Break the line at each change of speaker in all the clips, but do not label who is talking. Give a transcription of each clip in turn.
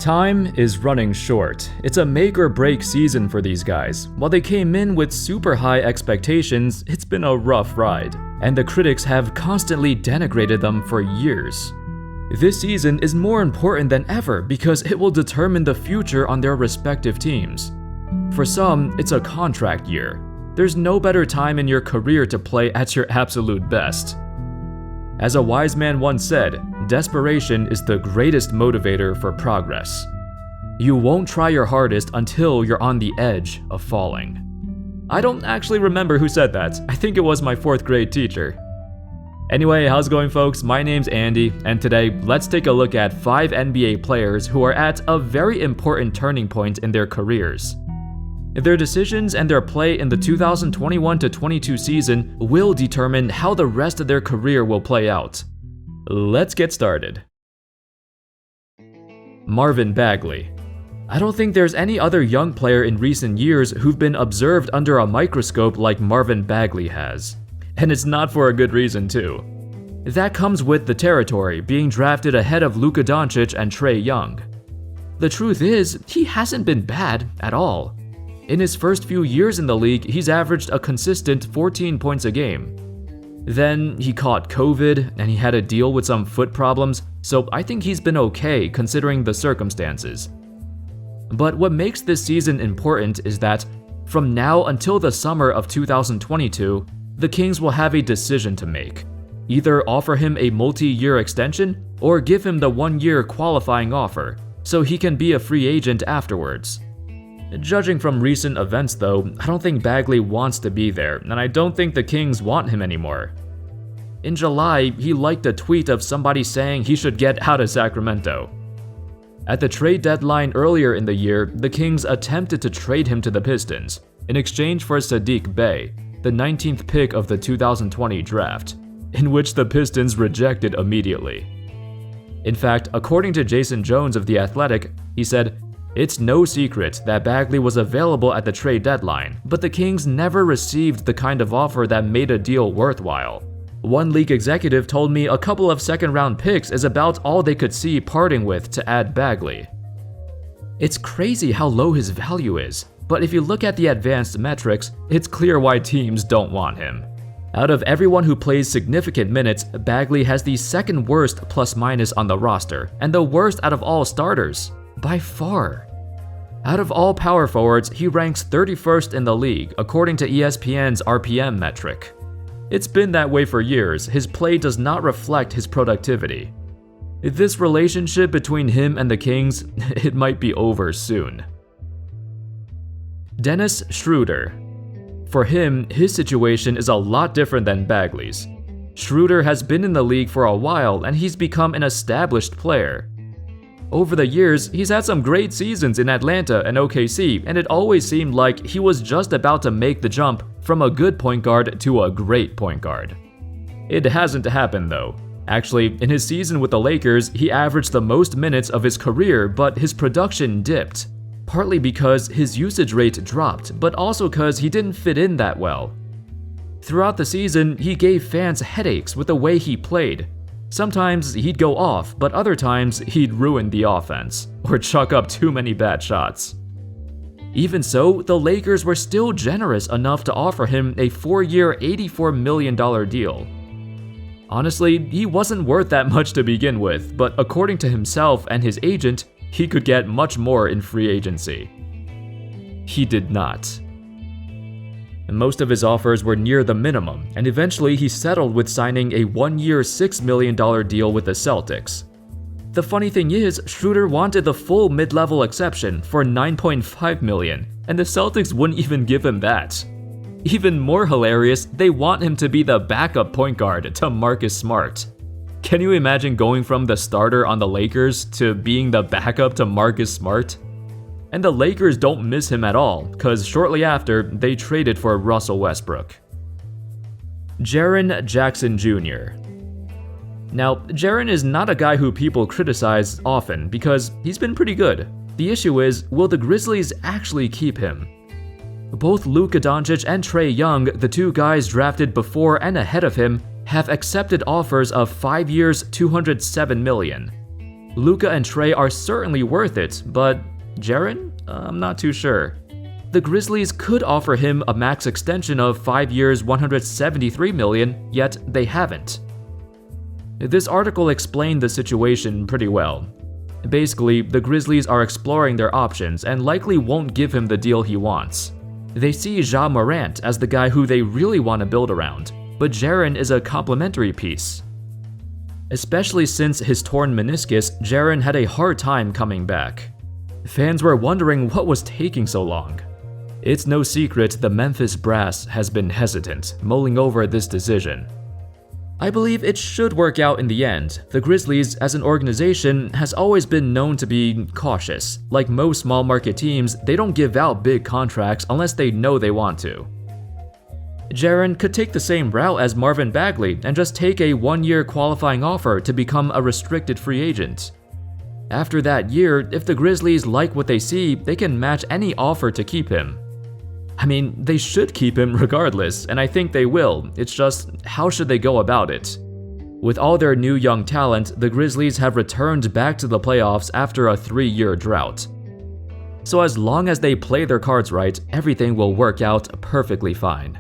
Time is running short. It's a make or break season for these guys. While they came in with super high expectations, it's been a rough ride, and the critics have constantly denigrated them for years. This season is more important than ever because it will determine the future on their respective teams. For some, it's a contract year. There's no better time in your career to play at your absolute best. As a wise man once said, desperation is the greatest motivator for progress. You won't try your hardest until you're on the edge of falling. I don't actually remember who said that. I think it was my 4th grade teacher. Anyway, how's it going, folks? My name's Andy, and today let's take a look at 5 NBA players who are at a very important turning point in their careers. Their decisions and their play in the 2021-22 season will determine how the rest of their career will play out. Let's get started. Marvin Bagley. I don't think there's any other young player in recent years who've been observed under a microscope like Marvin Bagley has. And it's not for a good reason, too. That comes with the territory, being drafted ahead of Luka Doncic and Trae Young. The truth is, he hasn't been bad at all. In his first few years in the league, he's averaged a consistent 14 points a game. Then he caught COVID and he had to deal with some foot problems, so I think he's been okay considering the circumstances. But what makes this season important is that from now until the summer of 2022, the Kings will have a decision to make. Either offer him a multi-year extension or give him the 1-year qualifying offer, so he can be a free agent afterwards. Judging from recent events though, I don't think Bagley wants to be there, and I don't think the Kings want him anymore. In July, he liked a tweet of somebody saying he should get out of Sacramento. At the trade deadline earlier in the year, the Kings attempted to trade him to the Pistons, in exchange for Saddiq Bey, the 19th pick of the 2020 draft, in which the Pistons rejected immediately. In fact, according to Jason Jones of The Athletic, he said, "It's no secret that Bagley was available at the trade deadline, but the Kings never received the kind of offer that made a deal worthwhile. One league executive told me a couple of second-round picks is about all they could see parting with to add Bagley." It's crazy how low his value is, but if you look at the advanced metrics, it's clear why teams don't want him. Out of everyone who plays significant minutes, Bagley has the second worst plus-minus on the roster, and the worst out of all starters. By far. Out of all power forwards, he ranks 31st in the league, according to ESPN's RPM metric. It's been that way for years. His play does not reflect his productivity. This relationship between him and the Kings, it might be over soon. Dennis Schroeder. For him, his situation is a lot different than Bagley's. Schroeder has been in the league for a while and he's become an established player. Over the years, he's had some great seasons in Atlanta and OKC, and it always seemed like he was just about to make the jump from a good point guard to a great point guard. It hasn't happened though. Actually, in his season with the Lakers, he averaged the most minutes of his career, but his production dipped. Partly because his usage rate dropped, but also because he didn't fit in that well. Throughout the season, he gave fans headaches with the way he played. Sometimes he'd go off, but other times he'd ruin the offense, or chuck up too many bad shots. Even so, the Lakers were still generous enough to offer him a 4-year, $84 million deal. Honestly, he wasn't worth that much to begin with, but according to himself and his agent, he could get much more in free agency. He did not. Most of his offers were near the minimum, and eventually he settled with signing a 1-year, $6 million deal with the Celtics. The funny thing is, Schroeder wanted the full mid-level exception for $9.5 million, and the Celtics wouldn't even give him that. Even more hilarious, they want him to be the backup point guard to Marcus Smart. Can you imagine going from the starter on the Lakers to being the backup to Marcus Smart? And the Lakers don't miss him at all, cause shortly after, they traded for Russell Westbrook. Jaren Jackson Jr. Now, Jaren is not a guy who people criticize often because he's been pretty good. The issue is, will the Grizzlies actually keep him? Both Luka Doncic and Trae Young, the 2 guys drafted before and ahead of him, have accepted offers of 5 years, $207 million. Luka and Trey are certainly worth it, but Jaren? I'm not too sure. The Grizzlies could offer him a max extension of 5 years, $173 million, yet they haven't. This article explained the situation pretty well. Basically, the Grizzlies are exploring their options and likely won't give him the deal he wants. They see Ja Morant as the guy who they really want to build around, but Jaren is a complementary piece. Especially since his torn meniscus, Jaren had a hard time coming back. Fans were wondering what was taking so long. It's no secret the Memphis brass has been hesitant, mulling over this decision. I believe it should work out in the end. The Grizzlies, as an organization, has always been known to be cautious. Like most small market teams, they don't give out big contracts unless they know they want to. Jaren could take the same route as Marvin Bagley and just take a 1-year qualifying offer to become a restricted free agent. After that year, if the Grizzlies like what they see, they can match any offer to keep him. I mean, they should keep him regardless, and I think they will. It's just, how should they go about it? With all their new young talent, the Grizzlies have returned back to the playoffs after a 3-year drought. So as long as they play their cards right, everything will work out perfectly fine.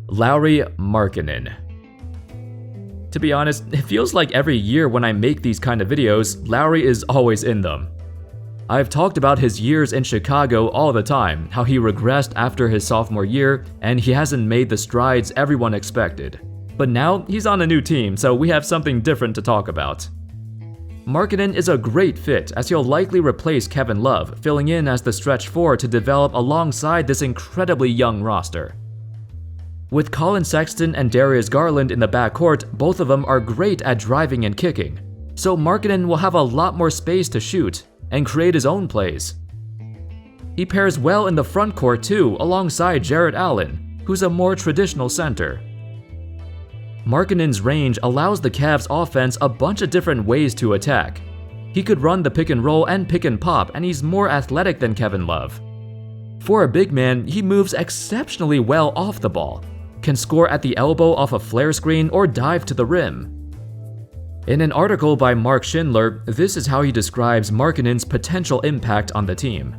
Lauri Markkanen. To be honest, it feels like every year when I make these kind of videos, Lauri is always in them. I've talked about his years in Chicago all the time, how he regressed after his sophomore year, and he hasn't made the strides everyone expected. But now, he's on a new team, so we have something different to talk about. Markkanen is a great fit, as he'll likely replace Kevin Love, filling in as the stretch 4 to develop alongside this incredibly young roster. With Colin Sexton and Darius Garland in the backcourt, both of them are great at driving and kicking, so Markkanen will have a lot more space to shoot and create his own plays. He pairs well in the front court too, alongside Jarrett Allen, who's a more traditional center. Markkanen's range allows the Cavs offense a bunch of different ways to attack. He could run the pick and roll and pick and pop, and he's more athletic than Kevin Love. For a big man, he moves exceptionally well off the ball, can score at the elbow off a flare screen or dive to the rim. In an article by Mark Schindler, this is how he describes Markkanen's potential impact on the team.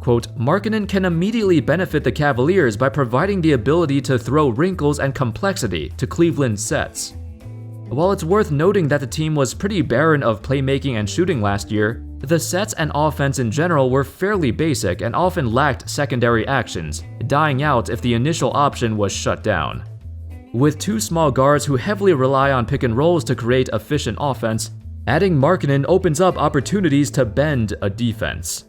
Quote, Markkanen can immediately benefit the Cavaliers by providing the ability to throw wrinkles and complexity to Cleveland's sets. While it's worth noting that the team was pretty barren of playmaking and shooting last year, the sets and offense in general were fairly basic and often lacked secondary actions, dying out if the initial option was shut down. With two small guards who heavily rely on pick and rolls to create efficient offense, adding Markkanen opens up opportunities to bend a defense.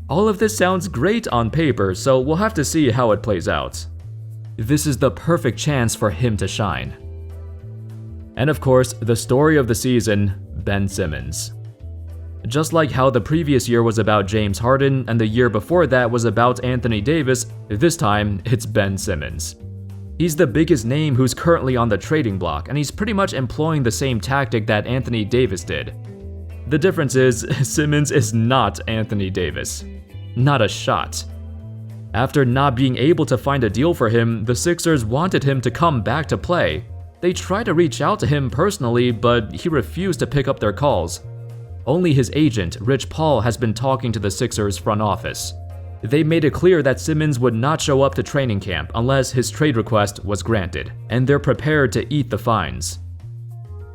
All of this sounds great on paper, so we'll have to see how it plays out. This is the perfect chance for him to shine. And of course, the story of the season, Ben Simmons. Just like how the previous year was about James Harden and the year before that was about Anthony Davis, this time it's Ben Simmons. He's the biggest name who's currently on the trading block, and he's pretty much employing the same tactic that Anthony Davis did. The difference is, Simmons is not Anthony Davis. Not a shot. After not being able to find a deal for him, the Sixers wanted him to come back to play. They tried to reach out to him personally, but he refused to pick up their calls. Only his agent, Rich Paul, has been talking to the Sixers front office. They made it clear that Simmons would not show up to training camp unless his trade request was granted, and they're prepared to eat the fines.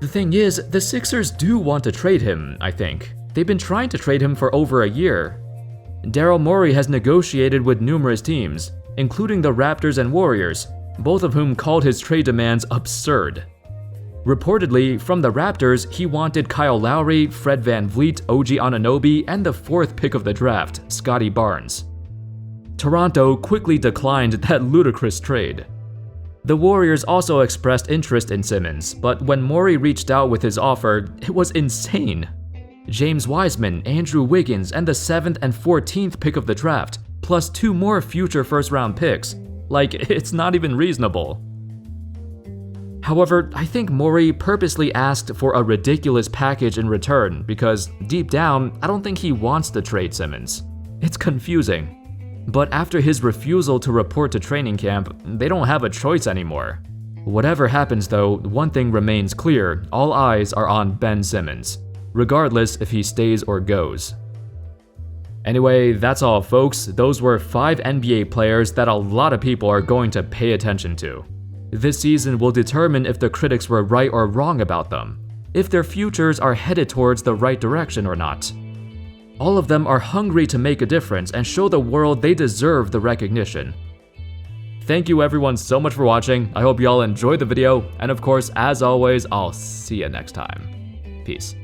The thing is, the Sixers do want to trade him, I think. They've been trying to trade him for over a year. Daryl Morey has negotiated with numerous teams, including the Raptors and Warriors, both of whom called his trade demands absurd. Reportedly, from the Raptors, he wanted Kyle Lowry, Fred VanVleet, OG Anunoby, and the 4th pick of the draft, Scotty Barnes. Toronto quickly declined that ludicrous trade. The Warriors also expressed interest in Simmons, but when Morey reached out with his offer, it was insane. James Wiseman, Andrew Wiggins, and the 7th and 14th pick of the draft, plus 2 more future first-round picks. Like, it's not even reasonable. However, I think Morey purposely asked for a ridiculous package in return because, deep down, I don't think he wants to trade Simmons. It's confusing. But after his refusal to report to training camp, they don't have a choice anymore. Whatever happens though, one thing remains clear: all eyes are on Ben Simmons, regardless if he stays or goes. Anyway, that's all folks. Those were 5 NBA players that a lot of people are going to pay attention to. This season will determine if the critics were right or wrong about them, if their futures are headed towards the right direction or not. All of them are hungry to make a difference and show the world they deserve the recognition. Thank you everyone so much for watching. I hope y'all enjoyed the video, and of course, as always, I'll see you next time. Peace.